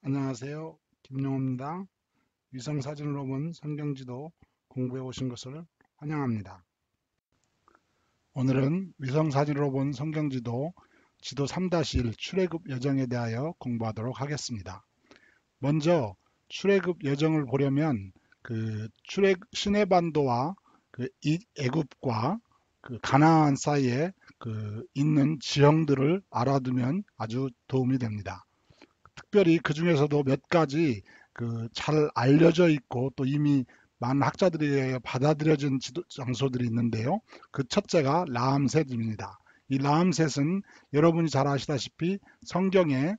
안녕하세요. 김용호입니다. 위성사진으로 본 성경지도 공부해 오신 것을 환영합니다. 오늘은 위성사진으로 본 성경지도 지도 3-1 출애굽 여정에 대하여 공부하도록 하겠습니다. 먼저 출애굽 여정을 보려면 시내반도와 애굽과 가나안 사이에 있는 지형들을 알아두면 아주 도움이 됩니다. 특별히 그 중에서도 몇 가지 잘 알려져 있고 또 이미 많은 학자들에 의해 받아들여진 장소들이 있는데요. 그 첫째가 라암셋입니다. 이 라암셋은 여러분이 잘 아시다시피 성경에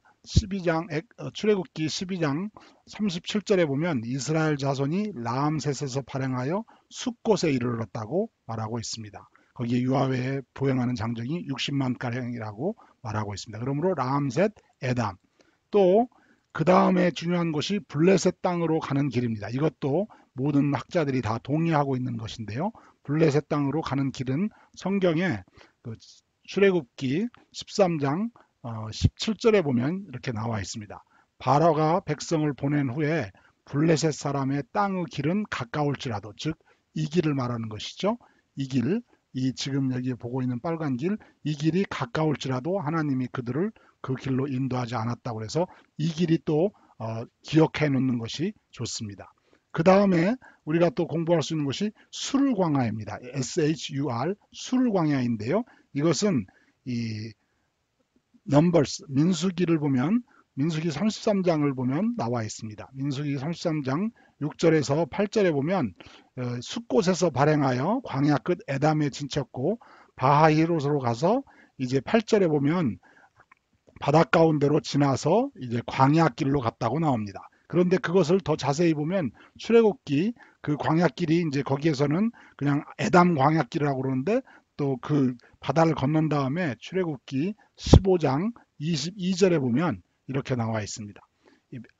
출애굽기 12장 37절에 보면 이스라엘 자손이 라암셋에서 발행하여 숫곳에 이르렀다고 말하고 있습니다. 거기에 유아회에 보행하는 장정이 60만 가량이라고 말하고 있습니다. 그러므로 라암셋, 에담, 또 그 다음에 중요한 것이 블레셋 땅으로 가는 길입니다. 이것도 모든 학자들이 다 동의하고 있는 것인데요. 블레셋 땅으로 가는 길은 성경에 출애굽기 13장 17절에 보면 이렇게 나와 있습니다. 바로가 백성을 보낸 후에 블레셋 사람의 땅의 길은 가까울지라도, 즉 이 길을 말하는 것이죠. 이 길, 이 지금 여기 보고 있는 빨간 길, 이 길이 가까울지라도 하나님이 그들을 그 길로 인도하지 않았다고 해서 이 길이 또 기억해 놓는 것이 좋습니다. 그 다음에 우리가 또 공부할 수 있는 것이 수르광야입니다. SHUR 수르광야인데요. 이것은 이 넘버스 민수기를 보면 민수기 33장을 보면 나와 있습니다. 민수기 33장 6절에서 8절에 보면 숫곳에서 발행하여 광야 끝 에담에 진쳤고 바하히롯으로 가서 이제 8절에 보면 바닷가 가운데로 지나서 이제 광야길로 갔다고 나옵니다. 그런데 그것을 더 자세히 보면 출애굽기 그 광야길이 이제 거기에서는 그냥 에담 광야길이라고 그러는데 또 그 바다를 건넌 다음에 출애굽기 15장 22절에 보면 이렇게 나와 있습니다.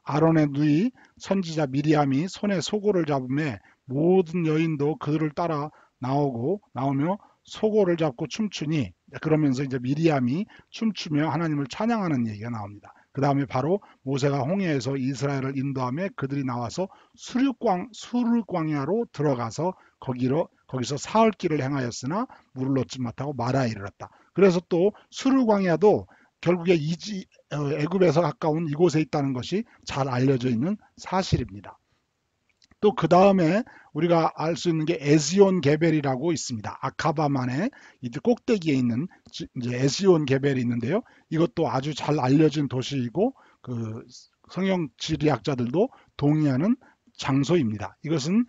아론의 누이 선지자 미리암이 손에 소고를 잡음에 모든 여인도 그들을 따라 나오며 소고를 잡고 춤추니, 그러면서 이제 미리암이 춤추며 하나님을 찬양하는 얘기가 나옵니다. 그 다음에 바로 모세가 홍해에서 이스라엘을 인도하며 그들이 나와서 수르광야로 들어가서 거기서 사흘길을 행하였으나 물을 얻지 못하고 마라에 이르렀다. 그래서 또 수르광야도 결국에 애굽에서 가까운 이곳에 있다는 것이 잘 알려져 있는 사실입니다. 또 그 다음에 우리가 알 수 있는 게 에시온 게벨이라고 있습니다. 아카바만의 이제 꼭대기에 있는 이제 에시온 게벨이 있는데요. 이것도 아주 잘 알려진 도시이고 그 성형 지리학자들도 동의하는 장소입니다. 이것은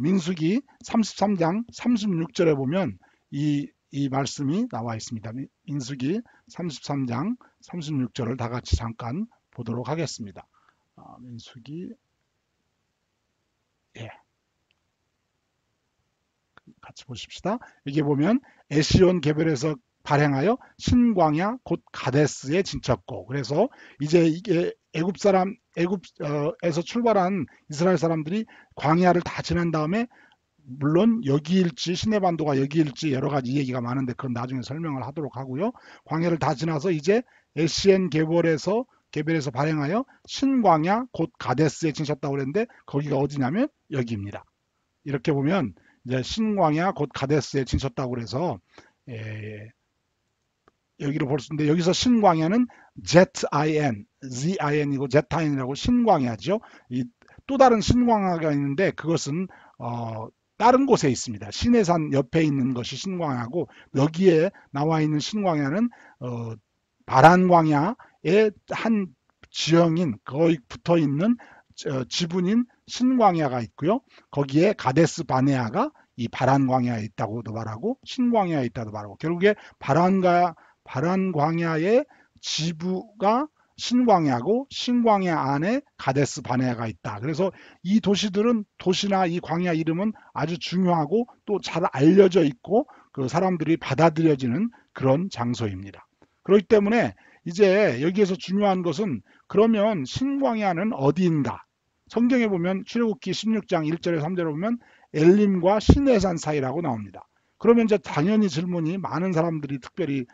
민수기 33장 36절에 보면 이 말씀이 나와 있습니다. 민수기 33장 36절을 다 같이 잠깐 보도록 하겠습니다. 민수기, 예, 같이 보십시다. 여기 보면 에시온 개별에서 발행하여 신광야 곧 가데스에 진쳤고, 그래서 이제 이게 애굽에서 출발한 이스라엘 사람들이 광야를 다 지난 다음에, 물론 여기일지 시내반도가 여기일지 여러 가지 얘기가 많은데 그건 나중에 설명을 하도록 하고요. 광야를 다 지나서 이제 에시엔 개별에서 발행하여 신광야 곧 가데스에 진쳤다고 그랬는데 거기가 어디냐면 여기입니다. 이렇게 보면 이제 신광야 곧 가데스에 진쳤다고 그래서 여기로 볼 수 있는데, 여기서 신광야는 ZIN이고 ZIN이라고 신광야죠. 또 다른 신광야가 있는데 그것은 다른 곳에 있습니다. 시내산 옆에 있는 것이 신광야고, 여기에 나와 있는 신광야는 바란광야의 한 지형인 거의 붙어 있는 지분인 신광야가 있고요. 거기에 가데스 바네아가 이 바란광야에 있다고도 말하고 신광야에 있다고 말하고, 결국에 바란광야의 지부가 신광야고 신광야 안에 가데스 바네아가 있다. 그래서 이 도시나 이 광야 이름은 아주 중요하고 또 잘 알려져 있고 그 사람들이 받아들여지는 그런 장소입니다. 그렇기 때문에 이제 여기에서 중요한 것은, 그러면 신광야는 어디인가? 성경에 보면 출애굽기 16장 1절에 3절에 보면 엘림과 시내산 사이라고 나옵니다. 그러면 이제 당연히 질문이 많은 사람들이, 특별히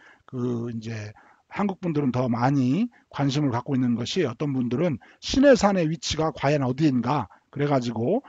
이제 한국 분들은 더 많이 관심을 갖고 있는 것이 어떤 분들은 신해산의 위치가 과연 어디인가 그래가지고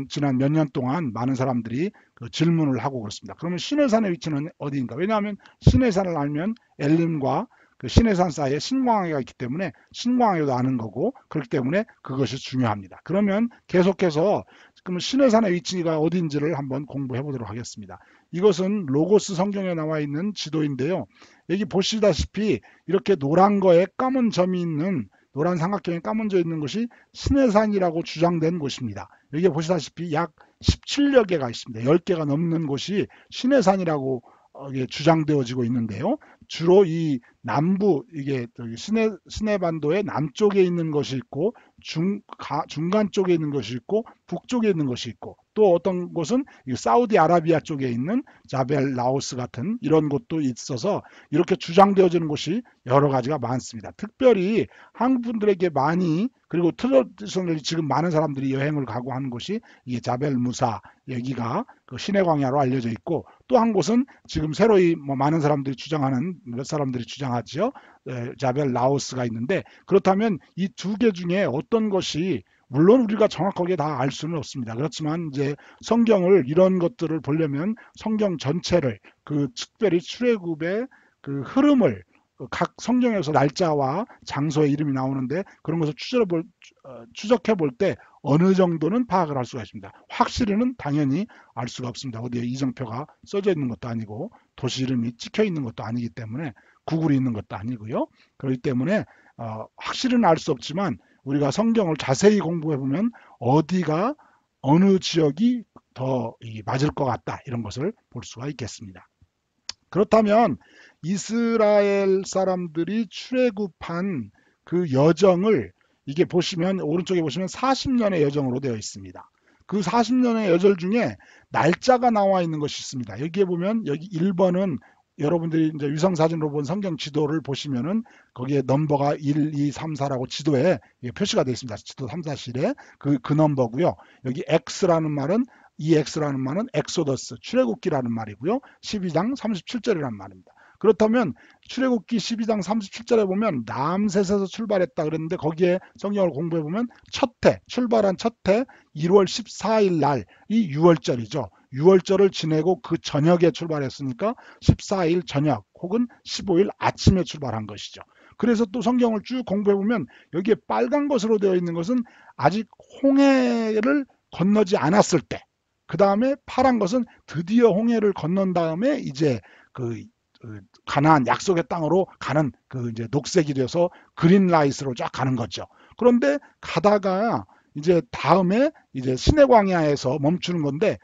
지난 몇 년 동안 많은 사람들이 그 질문을 하고 그렇습니다. 그러면 신해산의 위치는 어디인가? 왜냐하면 신해산을 알면 엘림과 그 신해산 사이에 신광야가 있기 때문에 신광야도 아는 거고 그렇기 때문에 그것이 중요합니다. 그러면 계속해서 그럼 신해산의 위치가 어디인지를 한번 공부해 보도록 하겠습니다. 이것은 로고스 성경에 나와 있는 지도인데요. 여기 보시다시피 이렇게 노란 거에 까만 점이 있는 노란 삼각형에 까만 점 있는 것이 신해산이라고 주장된 곳입니다. 여기 보시다시피 약 17여 개가 있습니다. 10개가 넘는 곳이 신해산이라고 주장되어지고 있는데요. 주로 이 남부 이게 시내반도의 남쪽에 있는 것이 있고 중간 쪽에 있는 것이 있고 북쪽에 있는 것이 있고 또 어떤 곳은 사우디아라비아 쪽에 있는 자벨 라오스 같은 이런 곳도 있어서 이렇게 주장되어지는 곳이 여러 가지가 많습니다. 특별히 한국 분들에게 많이 그리고 트레디셔널리 지금 많은 사람들이 여행을 가고 하는 곳이 이게 자벨 무사 여기가 그 신의 광야로 알려져 있고 또 한 곳은 지금 새로이 많은 사람들이 주장하는 몇 사람들이 주장하지요. 자벨 라오스가 있는데 그렇다면 이 두 개 중에 어떤 것이 물론 우리가 정확하게 다 알 수는 없습니다. 그렇지만 이제 성경을 이런 것들을 보려면 성경 전체를 그 특별히 출애굽의 그 흐름을 각 성경에서 날짜와 장소의 이름이 나오는데 그런 것을 추적해 볼 때 어느 정도는 파악을 할 수가 있습니다. 확실히는 당연히 알 수가 없습니다. 어디에 이정표가 써져 있는 것도 아니고 도시 이름이 찍혀 있는 것도 아니기 때문에 구글이 있는 것도 아니고요. 그렇기 때문에 확실히는 알 수 없지만 우리가 성경을 자세히 공부해 보면 어디가 어느 지역이 더 맞을 것 같다 이런 것을 볼 수가 있겠습니다. 그렇다면 이스라엘 사람들이 출애굽한 그 여정을 이게 보시면 오른쪽에 보시면 40년의 여정으로 되어 있습니다. 그 40년의 여정 중에 날짜가 나와 있는 것이 있습니다. 여기에 보면 여기 1번은 여러분들이 이제 위성사진으로 본 성경 지도를 보시면은 거기에 넘버가 1, 2, 3, 4라고 지도에 표시가 되어 있습니다. 지도 3, 4실에 그 넘버고요. 여기 X라는 말은 EX라는 말은 엑소더스, 출애굽기라는 말이고요. 12장 37절이라는 말입니다. 그렇다면 출애굽기 12장 37절에 보면 남셋에서 출발했다 그랬는데 거기에 성경을 공부해 보면 출발한 첫 해 1월 14일 날 이 6월절이죠. 6월절을 지내고 그 저녁에 출발했으니까 14일 저녁 혹은 15일 아침에 출발한 것이죠. 그래서 또 성경을 쭉 공부해 보면 여기에 빨간 것으로 되어 있는 것은 아직 홍해를 건너지 않았을 때, 그 다음에 파란 것은 드디어 홍해를 건넌 다음에 이제 그 가나안 약속의 땅으로 가는 그 이제 녹색이 돼서 그린 라이트로 쫙 가는 거죠. 그런데 가다가 이제 다음에 이제 시내 광야에서 멈추는 건데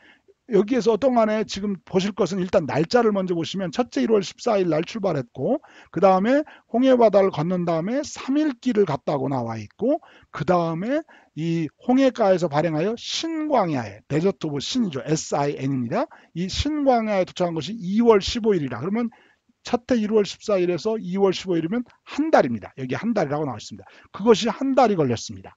여기에서 어떤 간에 지금 보실 것은 일단 날짜를 먼저 보시면 첫째 1월 14일 날 출발했고 그 다음에 홍해바다를 건넌 다음에 3일 길을 갔다고 나와 있고 그 다음에 이 홍해가에서 발행하여 신광야에 데저트 오브 신이죠. SIN입니다. 이 신광야에 도착한 것이 2월 15일이라 그러면 첫해 1월 14일에서 2월 15일이면 한 달입니다. 여기 한 달이라고 나와 있습니다. 그것이 한 달이 걸렸습니다.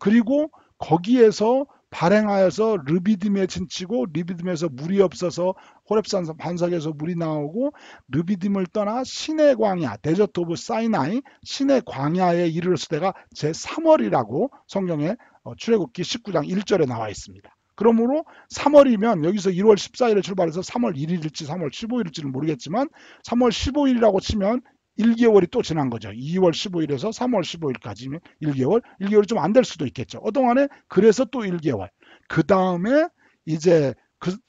그리고 거기에서 발행하여서 르비딤에 진치고 르비딤에서 물이 없어서 호렙산 반석에서 물이 나오고 르비딤을 떠나 시내 광야 데저트 오브 사이나이 시내 광야에 이르렀을 때가 제3월이라고 성경에 출애굽기 19장 1절에 나와 있습니다. 그러므로 3월이면 여기서 1월 14일에 출발해서 3월 1일일지 3월 15일일지는 모르겠지만 3월 15일이라고 치면 1개월이 또 지난 거죠. 2월 15일에서 3월 15일까지면 1개월, 1개월이 좀 안 될 수도 있겠죠. 어동안에 그래서 또 1개월. 그 다음에 이제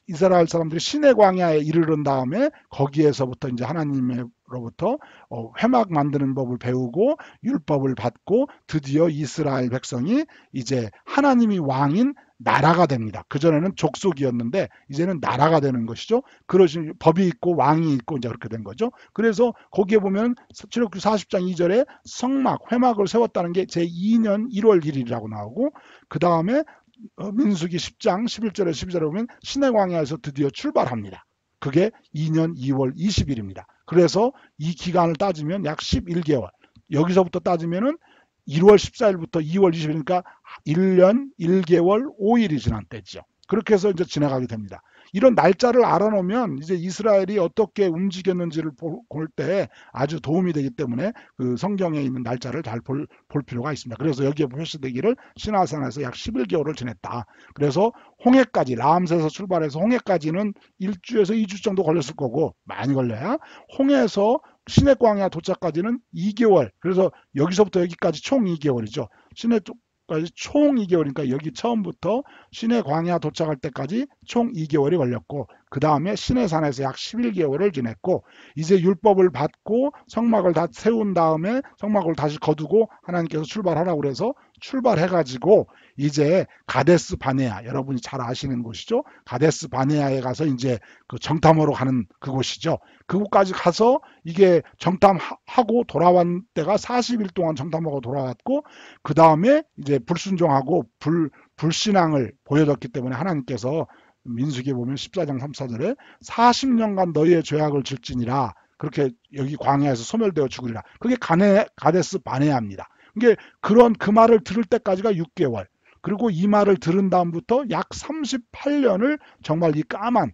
이스라엘 사람들이 시내 광야에 이르른 다음에 거기에서부터 이제 하나님으로부터 회막 만드는 법을 배우고 율법을 받고 드디어 이스라엘 백성이 이제 하나님이 왕인 나라가 됩니다. 그전에는 족속이었는데 이제는 나라가 되는 것이죠. 그러신 법이 있고 왕이 있고 이제 그렇게 된 거죠. 그래서 거기에 보면 출애굽기 40장 2절에 성막, 회막을 세웠다는 게 제2년 1월 1일이라고 나오고 그 다음에 민수기 10장 11절에 12절에 보면 시내 광야에서 드디어 출발합니다. 그게 2년 2월 20일입니다. 그래서 이 기간을 따지면 약 11개월. 여기서부터 따지면은 1월 14일부터 2월 20일이니까 1년 1개월 5일이 지난 때죠. 그렇게 해서 이제 지나가게 됩니다. 이런 날짜를 알아놓으면 이제 이스라엘이 어떻게 움직였는지를 볼 때 아주 도움이 되기 때문에 그 성경에 있는 날짜를 잘 볼 필요가 있습니다. 그래서 여기에 표시되기를 시나산에서 약 11개월을 지냈다. 그래서 홍해까지 라암새에서 출발해서 홍해까지는 1주에서 2주 정도 걸렸을 거고 많이 걸려야 홍해에서 시내 광야 도착까지는 2개월. 그래서 여기서부터 여기까지 총 2개월이죠. 시내 까지 총 2개월이니까 여기 처음부터 시내 광야 도착할 때까지 총 2개월이 걸렸고 그 다음에 시내산에서 약 11개월을 지냈고 이제 율법을 받고 성막을 다 세운 다음에 성막을 다시 거두고 하나님께서 출발하라고 그래서 출발해가지고 이제 가데스 바네아 여러분이 잘 아시는 곳이죠. 가데스 바네아에 가서 이제 그 정탐하러 가는 그곳이죠. 그곳까지 가서 이게 정탐하고 돌아온 때가 40일 동안 정탐하고 돌아왔고 그 다음에 이제 불순종하고 불신앙을 보여줬기 때문에 하나님께서 민수기에 보면 14장 3, 4절에 40년간 너희의 죄악을 질지니라 그렇게 여기 광야에서 소멸되어 죽으리라. 그게 가데스 바네아입니다. 이게 그런 그 말을 들을 때까지가 6개월. 그리고 이 말을 들은 다음부터 약 38년을 정말 이 까만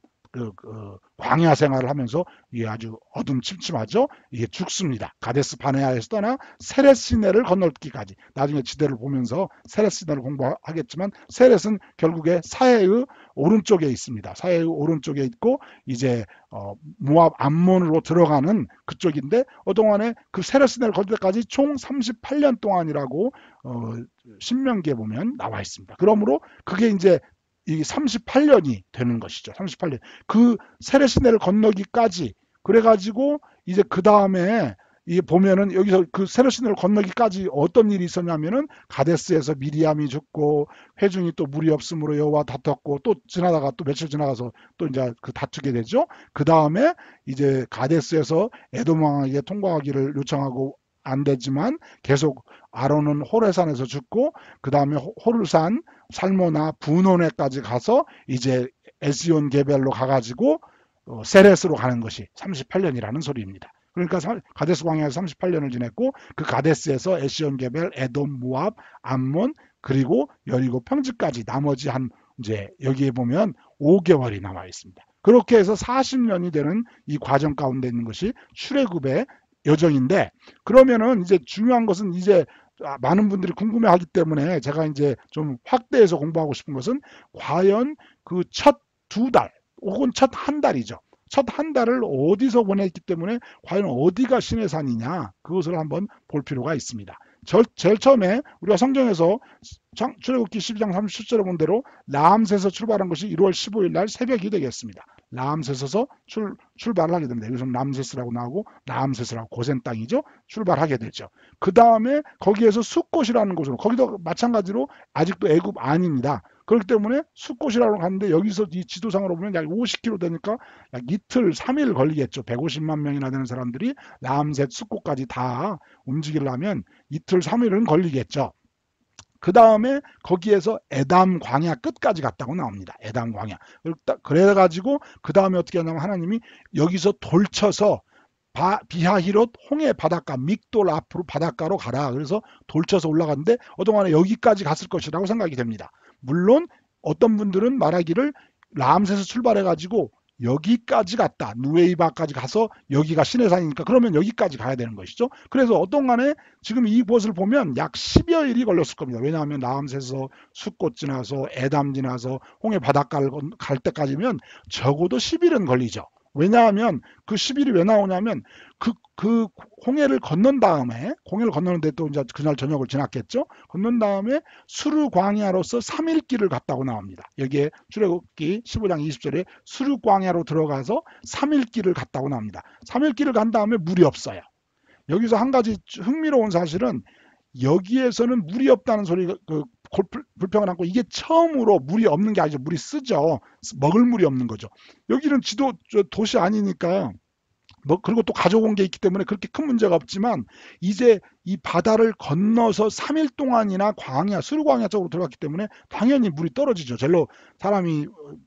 광야 생활을 하면서 이게 아주 어둠침침하죠. 이게 죽습니다. 가데스 바네아에서 떠나 세렛시내를 건널기까지. 나중에 지대를 보면서 세렛시내를 공부하겠지만 세렛은 결국에 사해의 오른쪽에 있습니다. 사해의 오른쪽에 있고 이제 모압 암몬으로 들어가는 그쪽인데 어동안에 그 세렛시내를 건널 때까지 총 38년 동안이라고 신명기에 보면 나와 있습니다. 그러므로 그게 이제 이 38년이 되는 것이죠. 38년. 그 세렛시내를 건너기까지 그래가지고 이제 그 다음에 이 보면은 여기서 그 세렛시내를 건너기까지 어떤 일이 있었냐면은 가데스에서 미리암이 죽고 회중이 또 물이 없으므로 여호와 다퉜고 또 지나다가 또 며칠 지나가서 또 이제 그 다투게 되죠. 그 다음에 이제 가데스에서 에돔 왕에게 통과하기를 요청하고 안 되지만 계속 아론은 호레산에서 죽고 그 다음에 호르산, 살모나, 분원에까지 가서 이제 에스온 게벨로 가가지고 세렛으로 가는 것이 38년이라는 소리입니다. 그러니까 가데스 광야에서 38년을 지냈고 그 가데스에서 에시온 게벨, 에돔, 모압, 암몬 그리고 여리고 평지까지 나머지 한 이제 여기에 보면 5개월이 남아 있습니다. 그렇게 해서 40년이 되는 이 과정 가운데 있는 것이 출애굽의 여정인데 그러면은 이제 중요한 것은 이제 많은 분들이 궁금해하기 때문에 제가 이제 좀 확대해서 공부하고 싶은 것은 과연 그 첫 2달 혹은 첫 한 달이죠. 첫 한 달을 어디서 보냈기 때문에 과연 어디가 시내산이냐 그것을 한번 볼 필요가 있습니다. 제일 처음에 우리가 성경에서 출애굽기 12장 37절에 본 대로 라암새에서 출발한 것이 1월 15일 날 새벽이 되겠습니다. 라암새에서 출발을 하게 됩니다. 여기서 람세스라고 나오고 라암세스라고 고센 땅이죠. 출발하게 되죠. 그 다음에 거기에서 숫곳이라는 곳으로 거기도 마찬가지로 아직도 애굽 아닙니다. 그렇기 때문에 숫곳이라고 하는데 여기서 이 지도상으로 보면 약 50km 되니까 약 이틀 3일 걸리겠죠. 150만 명이나 되는 사람들이 라암셋 숫곳까지 다 움직이려면 이틀 3일은 걸리겠죠. 그 다음에 거기에서 에담 광야 끝까지 갔다고 나옵니다. 에담 광야. 그래가지고 그 다음에 어떻게 하냐면 하나님이 여기서 돌쳐서 비하히롯 홍해 바닷가 믹돌 앞으로 바닷가로 가라. 그래서 돌쳐서 올라갔는데 어동안에 여기까지 갔을 것이라고 생각이 됩니다. 물론 어떤 분들은 말하기를 라암새에서 출발해가지고 여기까지 갔다. 누에이바까지 가서 여기가 시내산이니까 그러면 여기까지 가야 되는 것이죠. 그래서 어떤 간에 지금 이곳을 보면 약 10여일이 걸렸을 겁니다. 왜냐하면 라암새에서 숫꽃 지나서 에담 지나서 홍해 바닷가를 갈 때까지면 적어도 10일은 걸리죠. 왜냐하면 그 10일이 왜 나오냐면 그 홍해를 건넌 다음에 홍해를 건너는데 또 이제 그날 저녁을 지났겠죠. 건넌 다음에 수르 광야로서 3일 길을 갔다고 나옵니다. 여기에 출애굽기 15장 20절에 수르 광야로 들어가서 3일 길을 갔다고 나옵니다. 3일 길을 간 다음에 물이 없어요. 여기서 한 가지 흥미로운 사실은 여기에서는 물이 없다는 소리가 불평을 하고 이게 처음으로 물이 없는 게 아니죠. 물이 쓰죠. 먹을 물이 없는 거죠. 여기는 도시 아니니까 그리고 또 가져온 게 있기 때문에 그렇게 큰 문제가 없지만 이제 이 바다를 건너서 3일 동안이나 광야, 수르광야 쪽으로 들어갔기 때문에 당연히 물이 떨어지죠. 절로 사람이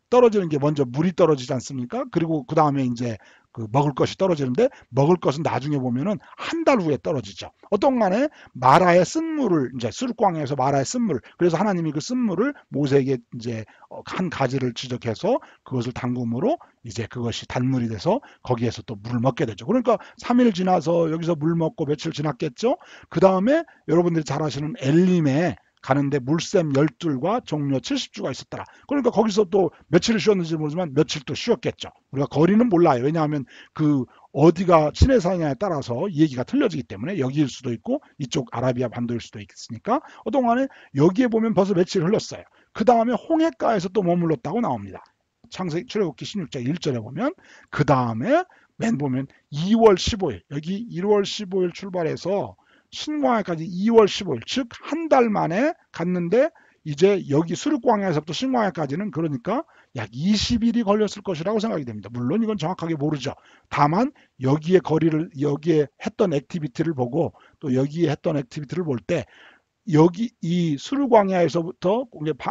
떨어지는 게 먼저 물이 떨어지지 않습니까? 그리고 그 다음에 이제 그 먹을 것이 떨어지는데 먹을 것은 나중에 보면은 한 달 후에 떨어지죠. 어떤 간에 마라의 쓴물을 이제 수르광야에서 마라의 쓴물 그래서 하나님이 그 쓴물을 모세에게 이제 한 가지를 지적해서 그것을 담금으로 이제 그것이 단물이 돼서 거기에서 또 물을 먹게 되죠. 그러니까 3일 지나서 여기서 물 먹고 며칠 지났겠죠. 그 다음에 여러분들이 잘 아시는 엘림에 가는데 물샘 12과 종려 70주가 있었더라. 그러니까 거기서 또 며칠을 쉬었는지 모르지만 며칠 또 쉬었겠죠. 우리가 거리는 몰라요. 왜냐하면 그 어디가 시내산이냐에 따라서 이 얘기가 틀려지기 때문에 여기일 수도 있고 이쪽 아라비아 반도일 수도 있으니까 어동안에 여기에 보면 벌써 며칠 흘렀어요. 그 다음에 홍해가에서 또 머물렀다고 나옵니다. 창세기 출애굽기 16장 1절에 보면 그 다음에 맨 보면 2월 15일 여기 1월 15일 출발해서 신광야까지 2월 15일 즉 한 달 만에 갔는데 이제 여기 수륙광야에서부터 신광야까지는 그러니까 약 20일이 걸렸을 것이라고 생각이 됩니다. 물론 이건 정확하게 모르죠. 다만 여기에 거리를 여기에 했던 액티비티를 보고 또 여기에 했던 액티비티를 볼 때 여기 이 수르광야에서부터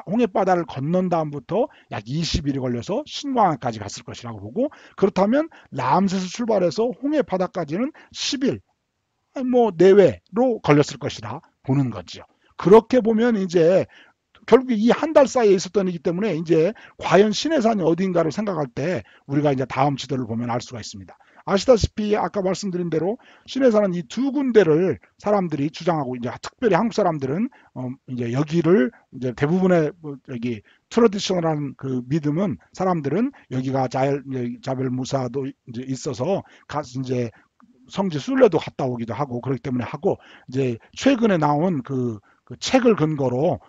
홍해바다를 건넌 다음부터 약 20일이 걸려서 신광야까지 갔을 것이라고 보고 그렇다면 람세스 출발해서 홍해바다까지는 10일 뭐 내외로 걸렸을 것이라 보는 거죠. 그렇게 보면 이제 결국 이 한 달 사이에 있었던 일이기 때문에 이제 과연 시내산이 어딘가를 생각할 때 우리가 이제 다음 지도를 보면 알 수가 있습니다. 아시다시피 아까 말씀드린 대로 시내산은 이 두 군데를 사람들이 주장하고 이제 특별히 한국 사람들은 이제 여기를 이제 대부분의 여기 트러디셔널한 그 믿음은 사람들은 여기가 자벨 무사도 이제 있어서 이제 성지 순례도 갔다 오기도 하고 그렇기 때문에 하고 이제 최근에 나온 그 책을 근거로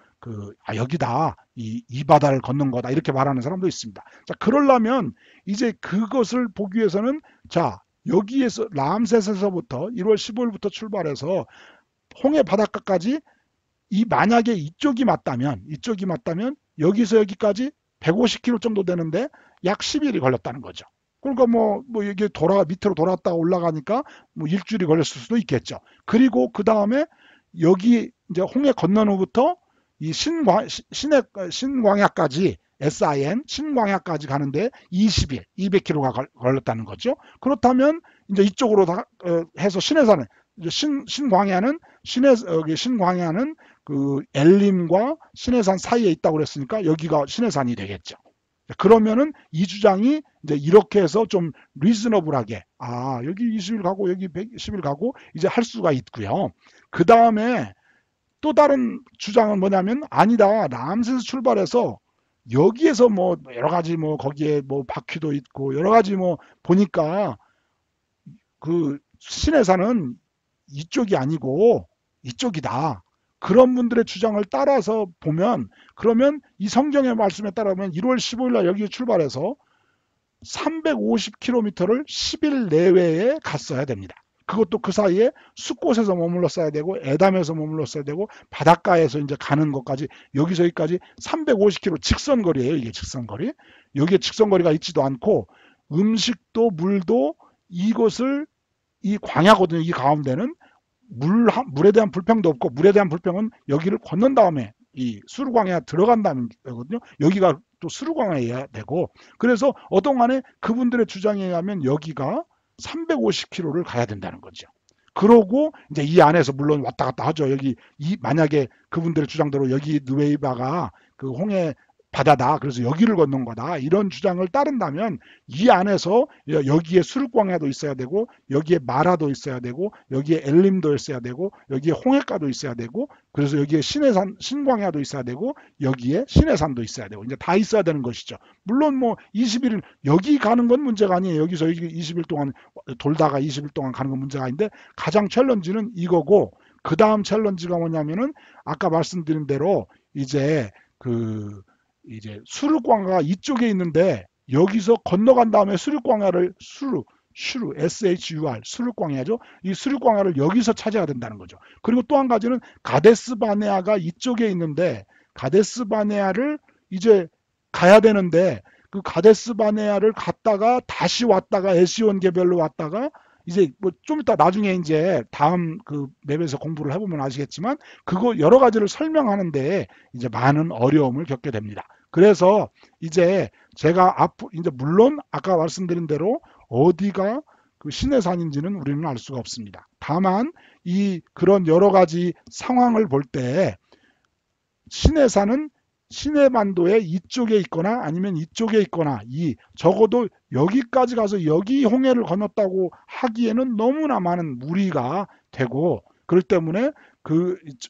여기다 이 바다를 건넌 거다 이렇게 말하는 사람도 있습니다. 자 그러려면 이제 그것을 보기 위해서는 자 여기에서 람셋에서부터 1월 15일부터 출발해서 홍해 바닷가까지 만약에 이쪽이 맞다면 여기서 여기까지 150km 정도 되는데 약 10일이 걸렸다는 거죠. 그러니까 뭐 이게 밑으로 돌아왔다가 올라가니까 뭐 일주일이 걸렸을 수도 있겠죠. 그리고 그 다음에 여기 이제 홍해 건넌 후부터 이 신광야까지 신광야까지 가는데 20일, 200km가 걸렸다는 거죠. 그렇다면 이제 이쪽으로 해서 시내산은 신광야는 그 엘림과 시내산 사이에 있다고 그랬으니까 여기가 시내산이 되겠죠. 그러면은 이 주장이 이제 이렇게 해서 좀 리즈너블하게 여기 20일 가고 여기 110일 가고 이제 할 수가 있고요. 그 다음에 또 다른 주장은 뭐냐면 아니다. 람세스 출발해서 여기에서 뭐 여러 가지 뭐 거기에 뭐 바퀴도 있고 여러 가지 뭐 보니까 그 시내산은 이쪽이 아니고 이쪽이다. 그런 분들의 주장을 따라서 보면 그러면 이 성경의 말씀에 따르면 1월 15일 날 여기 출발해서 350km를 10일 내외에 갔어야 됩니다. 그것도 그 사이에 숲곳에서 머물렀어야 되고 애담에서 머물렀어야 되고 바닷가에서 이제 가는 것까지 여기서 여기까지 350km 직선거리예요. 이게 직선거리. 여기에 직선거리가 있지도 않고 음식도 물도 이것을 이 광야거든요. 이 가운데는 물에 대한 불평도 없고 물에 대한 불평은 여기를 건넌 다음에 이 수르광야 들어간다는 거거든요. 여기가 또 수르광야여야 되고 그래서 어떤 간에 그분들의 주장에 의하면 여기가 350km를 가야 된다는 거죠. 그러고 이제 이 안에서 물론 왔다 갔다 하죠. 여기 만약에 그분들의 주장대로 여기 누웨이바가 그 홍해 바다다. 그래서 여기를 건넌 거다. 이런 주장을 따른다면 이 안에서 여기에 수르광야도 있어야 되고 여기에 마라도 있어야 되고 여기에 엘림도 있어야 되고 여기에 홍해가도 있어야 되고 그래서 여기에 신광야도 있어야 되고 여기에 시내산도 있어야 되고 이제 다 있어야 되는 것이죠. 물론 뭐 20일 여기 가는 건 문제가 아니에요. 여기서 20일 동안 돌다가 20일 동안 가는 건 문제가 아닌데 가장 챌린지는 이거고 그 다음 챌린지가 뭐냐면은 아까 말씀드린 대로 이제 수르광야가 이쪽에 있는데 여기서 건너간 다음에 수르광야를 SHUR 수르광야죠. 이 수르광야를 여기서 찾아야 된다는 거죠. 그리고 또 한 가지는 가데스 바네아가 이쪽에 있는데 가데스 바네아를 이제 가야 되는데 그 가데스 바네아를 갔다가 다시 왔다가 에시온 개별로 왔다가 이제 뭐 좀 이따 나중에 이제 다음 그 맵에서 공부를 해보면 아시겠지만 그거 여러 가지를 설명하는데 이제 많은 어려움을 겪게 됩니다. 그래서 이제 제가 이제 물론 아까 말씀드린 대로 어디가 그 시내산인지는 우리는 알 수가 없습니다. 다만 그런 여러 가지 상황을 볼 때 시내산은 시내반도의 이쪽에 있거나 아니면 이쪽에 있거나 적어도 여기까지 가서 여기 홍해를 건넜다고 하기에는 너무나 많은 무리가 되고, 그렇기 때문에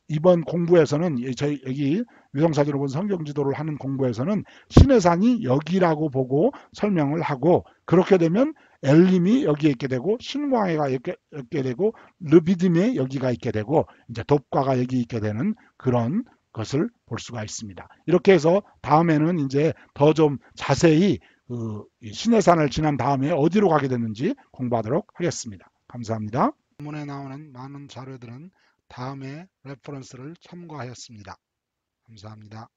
이번 공부에서는 저희 여기 위성사진으로 본 성경 지도를 하는 공부에서는 시내산이 여기라고 보고 설명을 하고, 그렇게 되면 엘림이 여기에 있게 되고 신광해가 있게 되고 르비딤이 여기가 있게 되고 이제 돕가가 여기 있게 되는 그런 것을 볼 수가 있습니다. 이렇게 해서 다음에는 이제 더 좀 자세히 시내산을 지난 다음에 어디로 가게 됐는지 공부하도록 하겠습니다. 감사합니다. 본문에 나오는 많은 자료들은 다음에 레퍼런스를 참고하였습니다. 감사합니다.